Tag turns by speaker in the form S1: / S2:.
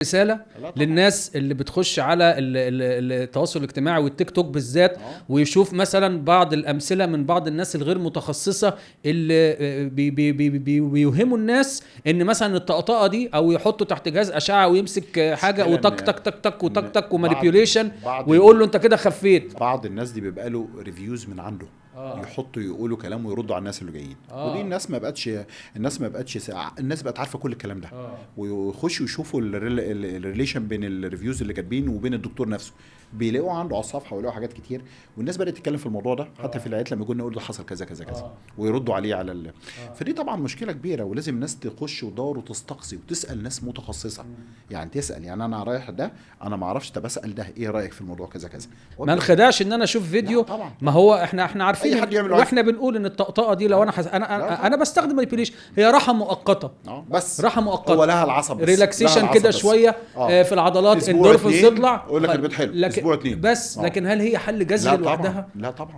S1: رسالة للناس اللي بتخش على التواصل الاجتماعي والتيك توك بالذات، ويشوف مثلا بعض الأمثلة من بعض الناس الغير متخصصة اللي بيوهموا الناس ان مثلا الطقطقة دي، او يحطوا تحت جهاز أشعة ويمسك حاجة وتك تك تك تك وتك تك ومانيبيوليشن ويقول له انت كده خفيت.
S2: بعض الناس دي بيبقى له ريفيوز من عنده، يحطوا يقولوا كلام ويردوا على الناس اللي جايين. ودي الناس ما بقتش الناس بقت عارفه كل الكلام ده. ويخشوا يشوفوا الريليشن بين الريفيوز اللي كاتبين وبين الدكتور نفسه، بيلاقوا عنده على الصفحه ويلاقوا حاجات كتير. والناس بدات تتكلم في الموضوع ده حتى في العيادات لما يقولوا ده حصل كذا كذا كذا ويردوا عليه على فدي طبعا مشكله كبيره، ولازم الناس تخش وتدور وتستقصي وتسال ناس متخصصه. يعني تسال، يعني انا رايح ده انا ما اعرفش، طب اسال ده ايه رايك في الموضوع كذا كذا.
S1: ما نخدعش ان انا اشوف فيديو. ما هو احنا عارفين واحنا بنقول ان الطقطقه دي لو انا بستخدم مانيبيوليشن، هي راحه مؤقته.
S2: بس
S1: راحه مؤقته،
S2: هو لها العصب
S1: ريلاكسيشن كده شويه في العضلات، اندورفين تطلع،
S2: يقول لك البيت حلو اسبوع 2
S1: بس. لكن هل هي حل جذري لوحدها؟
S2: لا طبعا.